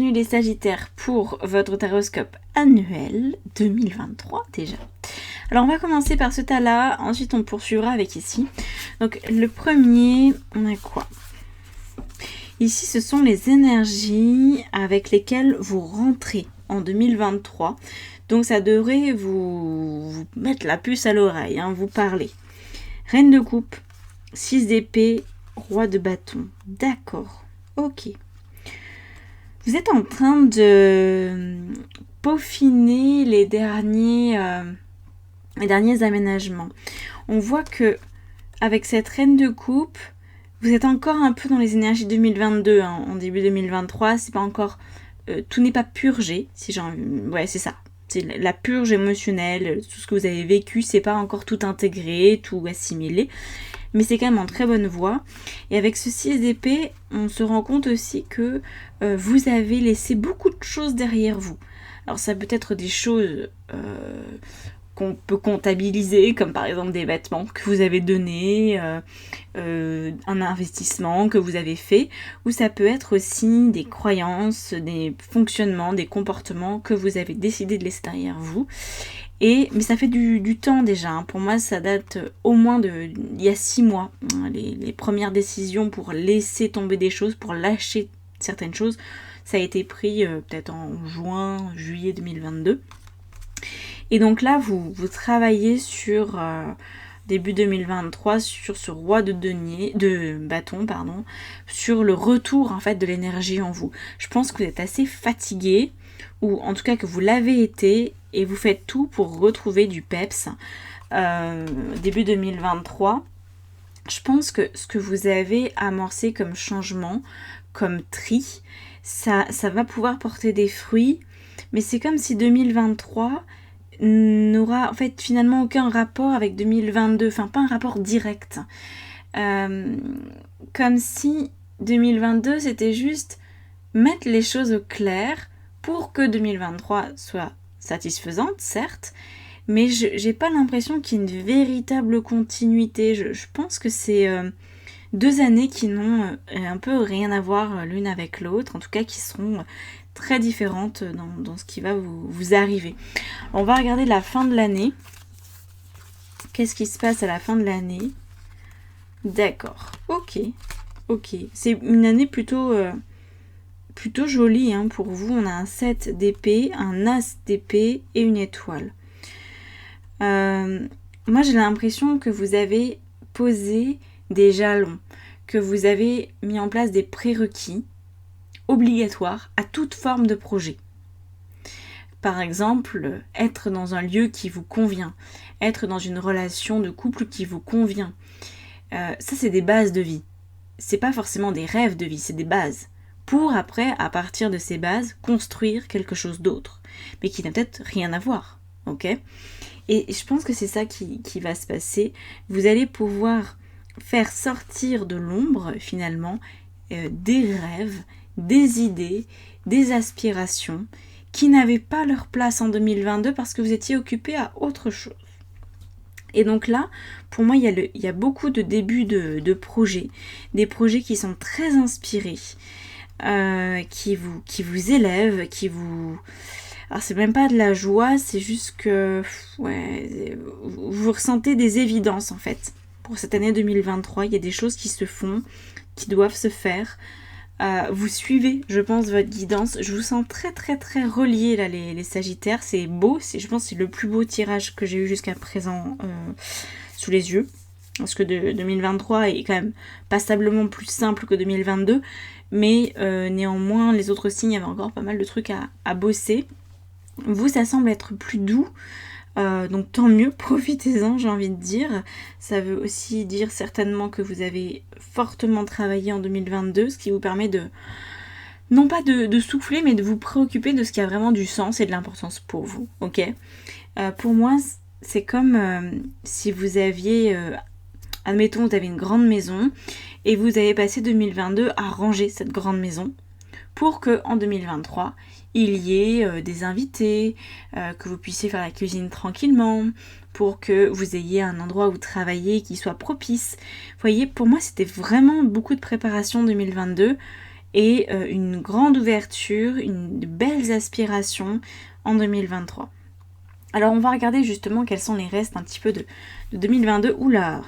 bienvenue les Sagittaires pour votre taroscope annuel 2023 déjà. Alors on va commencer par ce tas-là, ensuite on poursuivra avec ici. Donc le premier, on a quoi? Ici ce sont les énergies avec lesquelles vous rentrez en 2023. Donc ça devrait vous mettre la puce à l'oreille, vous parler. Reine de coupe, 6 d'épée, roi de bâton. D'accord, ok. Vous êtes en train de peaufiner les derniers aménagements. On voit que avec cette reine de coupe, vous êtes encore un peu dans les énergies 2022, en début 2023. C'est pas encore, tout n'est pas purgé. Si j'ai envie, ouais, c'est ça. C'est la purge émotionnelle, tout ce que vous avez vécu, c'est pas encore tout intégré, tout assimilé. Mais c'est quand même en très bonne voie. Et avec ce 6 d'épée, on se rend compte aussi que vous avez laissé beaucoup de choses derrière vous. Alors ça peut être des choses qu'on peut comptabiliser, comme par exemple des vêtements que vous avez donnés, un investissement que vous avez fait, ou ça peut être aussi des croyances, des fonctionnements, des comportements que vous avez décidé de laisser derrière vous. Mais ça fait du temps déjà, Pour moi, ça date au moins il y a 6 mois. Les premières décisions pour laisser tomber des choses, pour lâcher certaines choses, ça a été pris peut-être en juin, juillet 2022. Et donc là, vous travaillez sur début 2023, sur ce roi de bâton, sur le retour en fait de l'énergie en vous. Je pense que vous êtes assez fatigué, ou en tout cas que vous l'avez été, et vous faites tout pour retrouver du peps. Début 2023, je pense que ce que vous avez amorcé comme changement, comme tri, ça va pouvoir porter des fruits, mais c'est comme si 2023 n'aura en fait finalement aucun rapport avec 2022, enfin pas un rapport direct. Comme si 2022 c'était juste mettre les choses au clair pour que 2023 soit satisfaisante, certes, mais j'ai pas l'impression qu'il y ait une véritable continuité. Je pense que c'est 2 années qui n'ont un peu rien à voir l'une avec l'autre, en tout cas qui seront très différentes dans ce qui va vous arriver. On va regarder la fin de l'année. Qu'est-ce qui se passe à la fin de l'année? D'accord, ok. C'est une année plutôt jolie pour vous. On a un 7 d'épée, un as d'épée et une étoile. Moi j'ai l'impression que vous avez posé des jalons, que vous avez mis en place des prérequis obligatoires à toute forme de projet. Par exemple, être dans un lieu qui vous convient, être dans une relation de couple qui vous convient. Ça c'est des bases de vie. C'est pas forcément des rêves de vie, c'est des bases. Pour après, à partir de ces bases, construire quelque chose d'autre, mais qui n'a peut-être rien à voir, ok ? Et je pense que c'est ça qui va se passer. Vous allez pouvoir faire sortir de l'ombre, finalement, des rêves, des idées, des aspirations qui n'avaient pas leur place en 2022 parce que vous étiez occupé à autre chose. Et donc là, pour moi, il y a beaucoup de débuts de projets, des projets qui sont très inspirés, qui vous élèvent, Alors c'est même pas de la joie, c'est juste que vous ressentez des évidences en fait. Pour cette année 2023, il y a des choses qui se font, qui doivent se faire. Vous suivez, je pense, votre guidance. Je vous sens très très très reliés là, les Sagittaires. C'est beau, je pense que c'est le plus beau tirage que j'ai eu jusqu'à présent sous les yeux. Parce que 2023 est quand même passablement plus simple que 2022. Mais néanmoins, les autres signes avaient encore pas mal de trucs à bosser. Vous, ça semble être plus doux. Donc tant mieux, profitez-en, j'ai envie de dire. Ça veut aussi dire certainement que vous avez fortement travaillé en 2022, ce qui vous permet non pas de souffler, mais de vous préoccuper de ce qui a vraiment du sens et de l'importance pour vous, ok ? Pour moi, c'est comme si vous aviez, admettons, vous avez une grande maison et vous avez passé 2022 à ranger cette grande maison pour que en 2023, il y ait des invités, que vous puissiez faire la cuisine tranquillement, pour que vous ayez un endroit où travailler qui soit propice. Vous voyez, pour moi, c'était vraiment beaucoup de préparation 2022 et une grande ouverture, de belles aspirations en 2023. Alors on va regarder justement quels sont les restes un petit peu de 2022. Oula,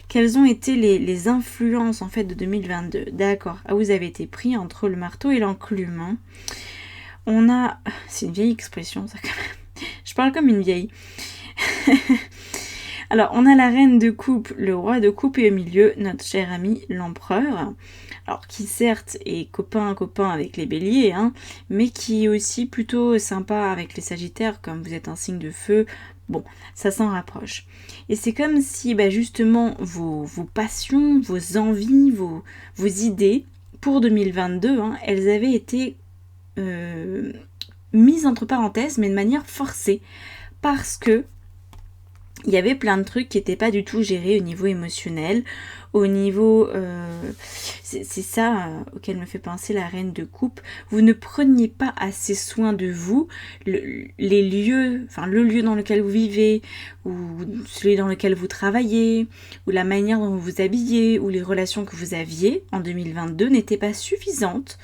quelles ont été les influences en fait de 2022. D'accord, vous avez été pris entre le marteau et l'enclume. Hein. On a... C'est une vieille expression ça quand même. Je parle comme une vieille. Alors, on a la reine de coupe, le roi de coupe et au milieu, notre cher ami l'empereur. Alors, qui certes est copain avec les béliers, hein, mais qui est aussi plutôt sympa avec les sagittaires, comme vous êtes un signe de feu. Bon, ça s'en rapproche. Et c'est comme si, justement, vos passions, vos envies, vos idées, pour 2022, hein, elles avaient été mises entre parenthèses, mais de manière forcée. Parce que il y avait plein de trucs qui n'étaient pas du tout gérés au niveau émotionnel, au niveau... c'est ça auquel me fait penser la reine de coupe. Vous ne preniez pas assez soin de vous, le lieu dans lequel vous vivez, ou celui dans lequel vous travaillez, ou la manière dont vous vous habillez, ou les relations que vous aviez en 2022 n'étaient pas suffisantes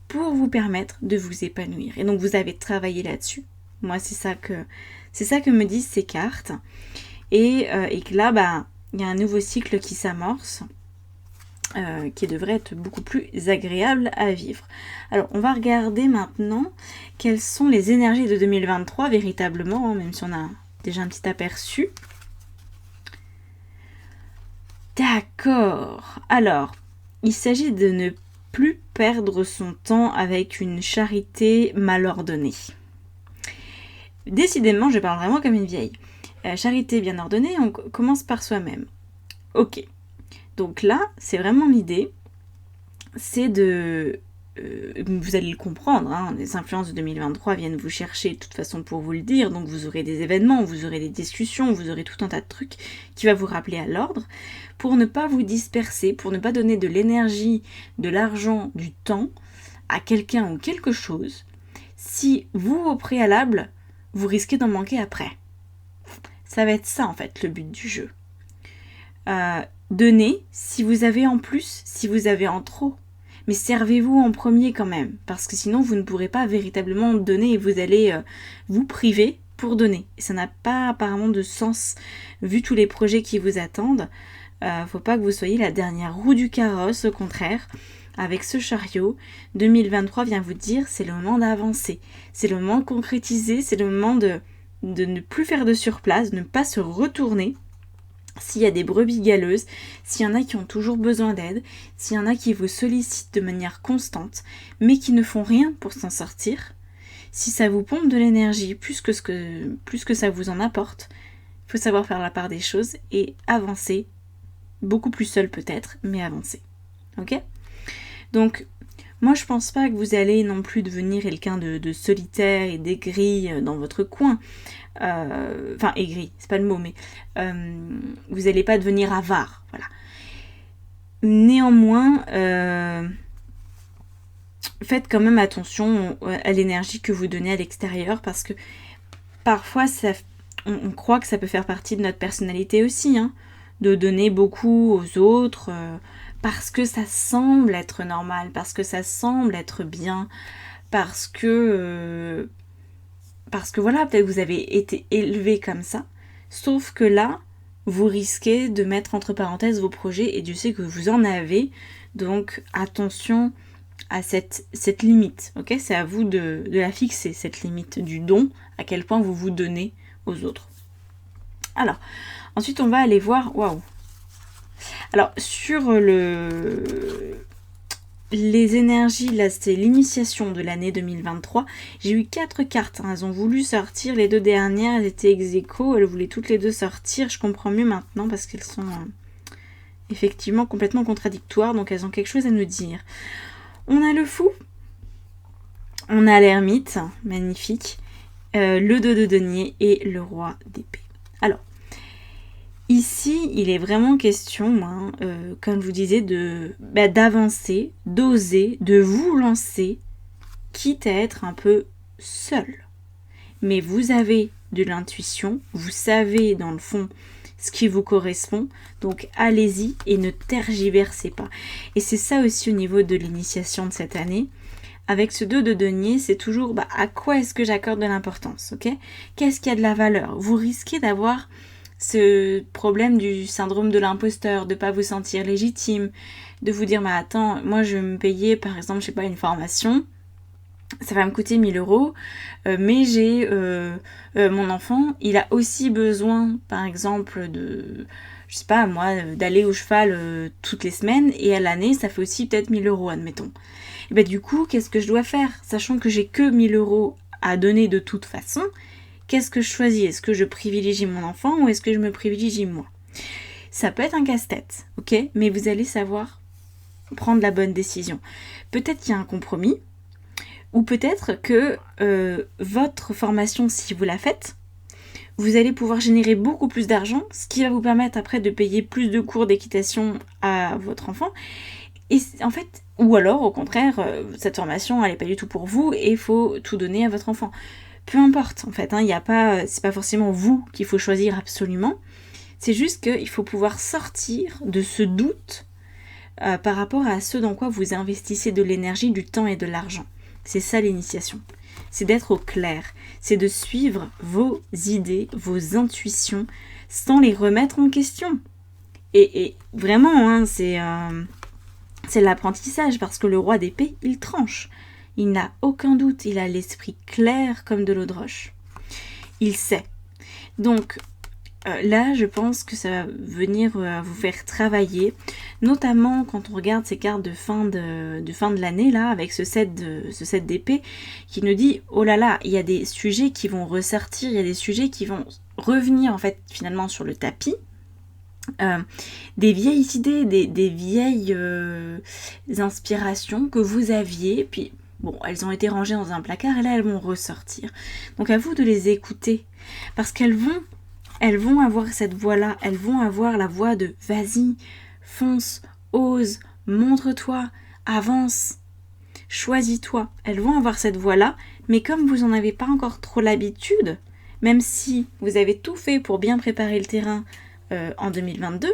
pour vous permettre de vous épanouir. Et donc vous avez travaillé là-dessus. Moi, c'est ça que me disent ces cartes. Et que là, il y a un nouveau cycle qui s'amorce, qui devrait être beaucoup plus agréable à vivre. Alors, on va regarder maintenant quelles sont les énergies de 2023 véritablement, hein, même si on a déjà un petit aperçu. D'accord. Alors, il s'agit de ne plus perdre son temps avec une charité mal ordonnée. Décidément, je parle vraiment comme une vieille. Charité bien ordonnée, on commence par soi-même. Ok. Donc là, c'est vraiment l'idée, c'est de... vous allez le comprendre, hein, les influences de 2023 viennent vous chercher de toute façon pour vous le dire, donc vous aurez des événements, vous aurez des discussions, vous aurez tout un tas de trucs qui va vous rappeler à l'ordre, pour ne pas vous disperser, pour ne pas donner de l'énergie, de l'argent, du temps à quelqu'un ou quelque chose, si vous, au préalable, vous risquez d'en manquer après. Ça va être ça en fait le but du jeu. Donnez si vous avez en plus, si vous avez en trop. Mais servez-vous en premier quand même, parce que sinon vous ne pourrez pas véritablement donner et vous allez vous priver pour donner. Et ça n'a pas apparemment de sens vu tous les projets qui vous attendent. Faut pas que vous soyez la dernière roue du carrosse, au contraire. Avec ce chariot, 2023 vient vous dire c'est le moment d'avancer, c'est le moment de concrétiser, c'est le moment de ne plus faire de surplace, de ne pas se retourner. S'il y a des brebis galeuses, s'il y en a qui ont toujours besoin d'aide, s'il y en a qui vous sollicitent de manière constante, mais qui ne font rien pour s'en sortir, si ça vous pompe de l'énergie plus que ça vous en apporte, il faut savoir faire la part des choses et avancer, beaucoup plus seul peut-être, mais avancer. Ok ? Donc, moi je pense pas que vous allez non plus devenir quelqu'un de solitaire et d'aigri dans votre coin. Enfin, aigri, c'est pas le mot, mais vous n'allez pas devenir avare, voilà. Néanmoins, faites quand même attention à l'énergie que vous donnez à l'extérieur, parce que parfois, on croit que ça peut faire partie de notre personnalité aussi, hein, de donner beaucoup aux autres, parce que ça semble être normal, parce que ça semble être bien, parce que voilà, peut-être que vous avez été élevé comme ça, sauf que là, vous risquez de mettre entre parenthèses vos projets, et Dieu sait que vous en avez, donc attention à cette limite, ok ? C'est à vous de la fixer, cette limite du don, à quel point vous vous donnez aux autres. Alors, ensuite on va aller voir, waouh. Alors, sur les énergies, là, c'était l'initiation de l'année 2023. J'ai eu 4 cartes. Hein. Elles ont voulu sortir. Les 2 dernières, elles étaient ex-aequo. Elles voulaient toutes les 2 sortir. Je comprends mieux maintenant parce qu'elles sont effectivement complètement contradictoires. Donc, elles ont quelque chose à nous dire. On a le fou. On a l'ermite. Magnifique. Le 2 de denier et le roi d'épée. Alors, ici, il est vraiment question, comme je vous disais, d'avancer, d'oser, de vous lancer, quitte à être un peu seul. Mais vous avez de l'intuition, vous savez dans le fond ce qui vous correspond. Donc allez-y et ne tergiversez pas. Et c'est ça aussi au niveau de l'initiation de cette année. Avec ce 2 de denier, c'est toujours à quoi est-ce que j'accorde de l'importance, ok? Qu'est-ce qui a de la valeur? Vous risquez d'avoir ce problème du syndrome de l'imposteur, de pas vous sentir légitime, de vous dire attends, moi je vais me payer par exemple, je sais pas, une formation, ça va me coûter 1 000 €, mais j'ai mon enfant, il a aussi besoin par exemple de, je sais pas moi, d'aller au cheval toutes les semaines, et à l'année ça fait aussi peut-être 1 000 € admettons. Et du coup, qu'est-ce que je dois faire? Sachant que j'ai que 1 000 € à donner de toute façon, qu'est-ce que je choisis? Est-ce que je privilégie mon enfant ou est-ce que je me privilégie moi? Ça peut être un casse-tête, ok? Mais vous allez savoir prendre la bonne décision. Peut-être qu'il y a un compromis, ou peut-être que votre formation, si vous la faites, vous allez pouvoir générer beaucoup plus d'argent, ce qui va vous permettre après de payer plus de cours d'équitation à votre enfant. Et en fait, ou alors au contraire, cette formation elle n'est pas du tout pour vous et il faut tout donner à votre enfant. Peu importe en fait, c'est pas forcément vous qu'il faut choisir absolument. C'est juste qu'il faut pouvoir sortir de ce doute par rapport à ce dans quoi vous investissez de l'énergie, du temps et de l'argent. C'est ça l'initiation. C'est d'être au clair. C'est de suivre vos idées, vos intuitions, sans les remettre en question. Et vraiment, c'est l'apprentissage, parce que le roi d'épée, il tranche. Il n'a aucun doute, il a l'esprit clair comme de l'eau de roche. Il sait. Donc, là, je pense que ça va venir vous faire travailler, notamment quand on regarde ces cartes de fin de l'année, là, avec ce set d'épée, qui nous dit, oh là là, il y a des sujets qui vont ressortir, il y a des sujets qui vont revenir, en fait, finalement, sur le tapis. Des vieilles idées, des vieilles inspirations que vous aviez, puis bon, elles ont été rangées dans un placard et là elles vont ressortir. Donc à vous de les écouter, parce qu'elles vont avoir cette voix-là, elles vont avoir la voix de vas-y, fonce, ose, montre-toi, avance, choisis-toi. Elles vont avoir cette voix-là, mais comme vous n'en avez pas encore trop l'habitude, même si vous avez tout fait pour bien préparer le terrain en 2022,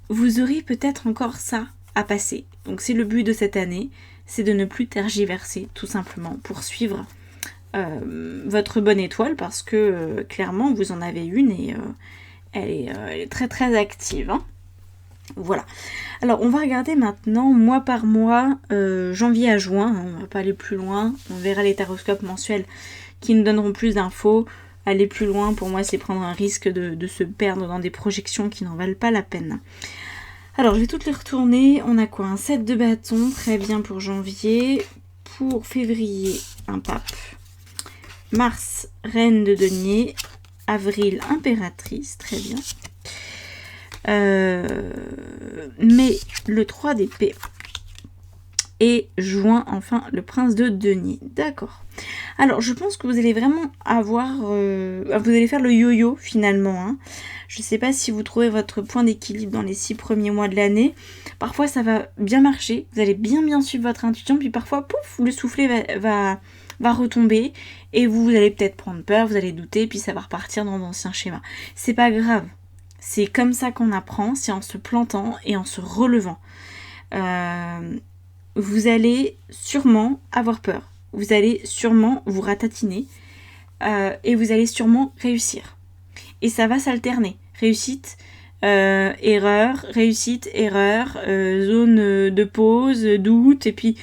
vous aurez peut-être encore ça à passer. Donc c'est le but de cette année, c'est de ne plus tergiverser, tout simplement, pour suivre votre bonne étoile, parce que clairement vous en avez une et elle est très très active. Voilà. Alors on va regarder maintenant mois par mois, janvier à juin, on va pas aller plus loin, on verra les taroscopes mensuels qui nous donneront plus d'infos. Aller plus loin, pour moi, c'est prendre un risque de se perdre dans des projections qui n'en valent pas la peine. Alors, je vais toutes les retourner. On a quoi? Un 7 de bâton, très bien pour janvier. Pour février, un pape. Mars, reine de denier. Avril, impératrice, très bien. Mai, le 3 d'épée. Et juin, enfin, le prince de denier. D'accord. Alors, je pense que vous allez vraiment avoir... vous allez faire le yo-yo, finalement. Je ne sais pas si vous trouvez votre point d'équilibre dans les 6 premiers mois de l'année. Parfois, ça va bien marcher. Vous allez bien suivre votre intuition. Puis parfois, pouf, le soufflet va retomber. Et vous allez peut-être prendre peur, vous allez douter. Puis ça va repartir dans d'anciens schémas. C'est pas grave. C'est comme ça qu'on apprend. C'est en se plantant et en se relevant. Vous allez sûrement avoir peur. Vous allez sûrement vous ratatiner. Et vous allez sûrement réussir. Et ça va s'alterner. Réussite, erreur, réussite, erreur, zone de pause, doute, et puis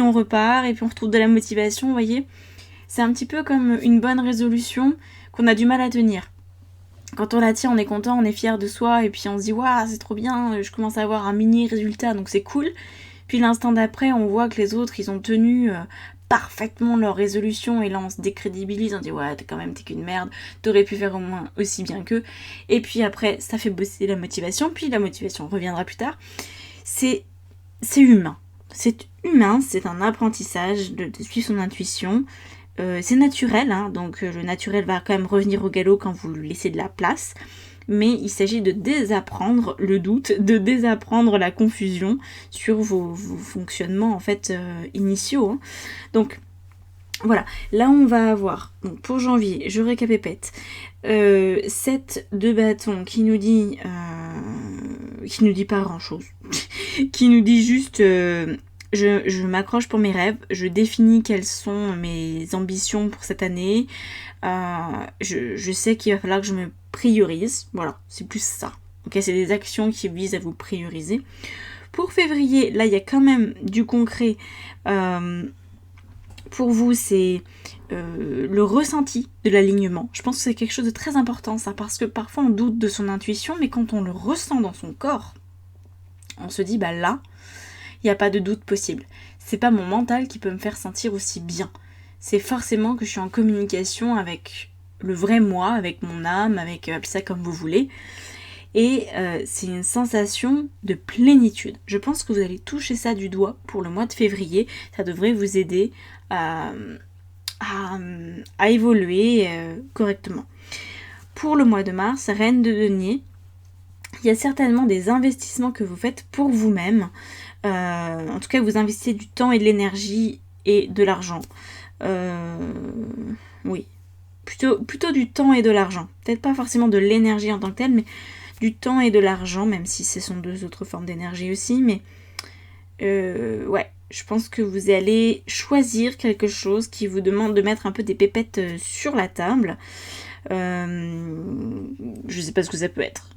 on repart, et puis on retrouve de la motivation, vous voyez. C'est un petit peu comme une bonne résolution qu'on a du mal à tenir. Quand on la tient, on est content, on est fier de soi, et puis on se dit « Waouh, c'est trop bien, je commence à avoir un mini résultat, donc c'est cool ». Puis l'instant d'après, on voit que les autres, ils ont tenu parfaitement leur résolution, et là on se décrédibilise, on dit « Ouais, t'es qu'une merde, t'aurais pu faire au moins aussi bien qu'eux ». Et puis après, ça fait bosser la motivation, puis la motivation reviendra plus tard. C'est humain. C'est humain, c'est un apprentissage de suivre son intuition. C'est naturel, donc le naturel va quand même revenir au galop quand vous lui laissez de la place. Mais il s'agit de désapprendre le doute, de désapprendre la confusion sur vos fonctionnements en fait initiaux. Donc Voilà, là on va avoir, donc pour janvier, je récapépète, 7 de bâton qui nous dit pas grand chose, qui nous dit juste je m'accroche pour mes rêves, je définis quelles sont mes ambitions pour cette année, je sais qu'il va falloir que je me priorise, voilà, c'est plus ça. Ok, c'est des actions qui visent à vous prioriser. Pour février, là il y a quand même du concret. Pour vous, c'est le ressenti de l'alignement. Je pense que c'est quelque chose de très important, ça, parce que parfois on doute de son intuition, mais quand on le ressent dans son corps, on se dit, bah là, il n'y a pas de doute possible. C'est pas mon mental qui peut me faire sentir aussi bien. C'est forcément que je suis en communication avec le vrai moi, avec mon âme, avec appelez ça comme vous voulez. Et c'est une sensation de plénitude. Je pense que vous allez toucher ça du doigt pour le mois de février. Ça devrait vous aider à évoluer correctement. Pour le mois de mars, Reine de denier, il y a certainement des investissements que vous faites pour vous-même. En tout cas, vous investissez du temps et de l'énergie et de l'argent. Oui, plutôt du temps et de l'argent. Peut-être pas forcément de l'énergie en tant que telle, mais du temps et de l'argent, même si ce sont deux autres formes d'énergie aussi, mais ouais, je pense que vous allez choisir quelque chose qui vous demande de mettre un peu des pépettes sur la table. Je sais pas ce que ça peut être.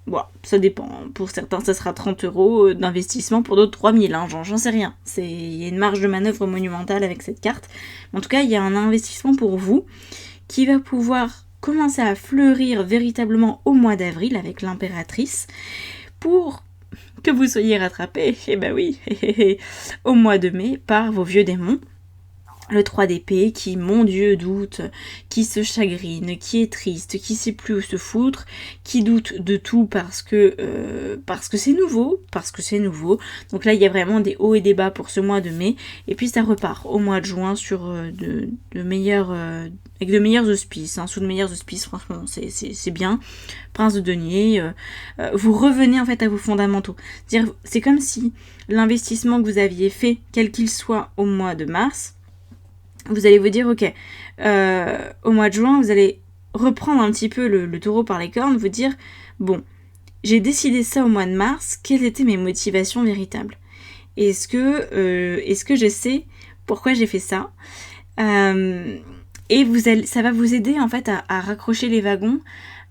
Bon, ça dépend. Pour certains, ça sera 30 € d'investissement, pour d'autres 3000, hein, j'en sais rien. Il y a une marge de manœuvre monumentale avec cette carte. En tout cas, il y a un investissement pour vous qui va pouvoir commencer à fleurir véritablement au mois d'avril avec l'impératrice pour que vous soyez rattrapés, eh ben oui, au mois de mai par vos vieux démons. Le 3 d'épée qui, mon Dieu, doute, qui se chagrine, qui est triste, qui sait plus où se foutre, qui doute de tout parce que c'est nouveau, Donc là, il y a vraiment des hauts et des bas pour ce mois de mai. Et puis ça repart au mois de juin sur avec de meilleurs auspices, sous de meilleurs auspices, franchement, c'est bien. Prince de denier, vous revenez en fait à vos fondamentaux. C'est comme si l'investissement que vous aviez fait, quel qu'il soit au mois de mars, vous allez vous dire, ok, au mois de juin, vous allez reprendre un petit peu le taureau par les cornes, vous dire, bon, j'ai décidé ça au mois de mars, quelles étaient mes motivations véritables? Est-ce que je sais pourquoi j'ai fait ça? Et ça va vous aider en fait à raccrocher les wagons,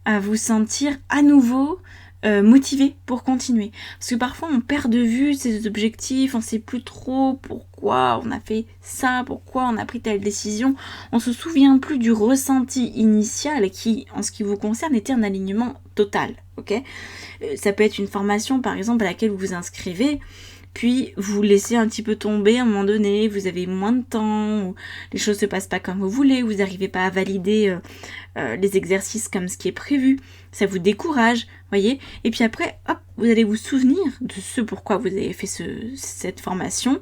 à vous sentir à nouveau motivé pour continuer. Parce que parfois on perd de vue ses objectifs, on sait plus trop pourquoi on a fait ça, pourquoi on a pris telle décision. On se souvient plus du ressenti initial qui, en ce qui vous concerne, était un alignement total. Ok, ça peut être une formation par exemple à laquelle vous vous inscrivez, puis vous laissez un petit peu tomber à un moment donné, vous avez moins de temps, ou les choses se passent pas comme vous voulez, vous n'arrivez pas à valider les exercices comme ce qui est prévu, ça vous décourage, voyez. Et puis après, hop, vous allez vous souvenir de ce pourquoi vous avez fait cette formation,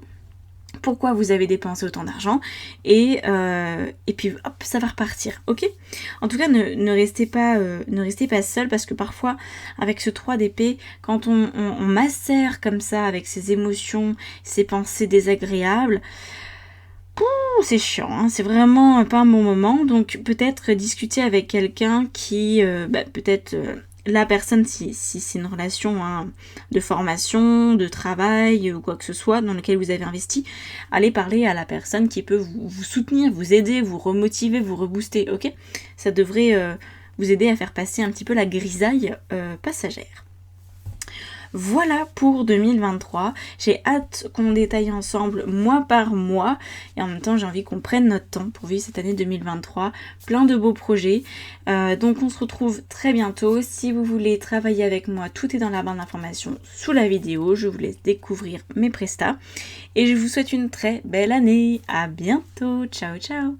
pourquoi vous avez dépensé autant d'argent, et puis hop, ça va repartir, ok. En tout cas, ne restez pas seul, parce que parfois, avec ce 3 d'épée, quand on macère comme ça, avec ses émotions, ses pensées désagréables, c'est chiant, hein, c'est vraiment pas un bon moment. Donc peut-être discuter avec quelqu'un qui, peut-être la personne, si c'est une relation de formation, de travail ou quoi que ce soit dans lequel vous avez investi, allez parler à la personne qui peut vous soutenir, vous aider, vous remotiver, vous rebooster, ok. Ça devrait vous aider à faire passer un petit peu la grisaille passagère. Voilà pour 2023, j'ai hâte qu'on détaille ensemble mois par mois, et en même temps j'ai envie qu'on prenne notre temps pour vivre cette année 2023, plein de beaux projets, donc on se retrouve très bientôt. Si vous voulez travailler avec moi, tout est dans la barre d'informations sous la vidéo, je vous laisse découvrir mes prestats, et je vous souhaite une très belle année, à bientôt, ciao ciao.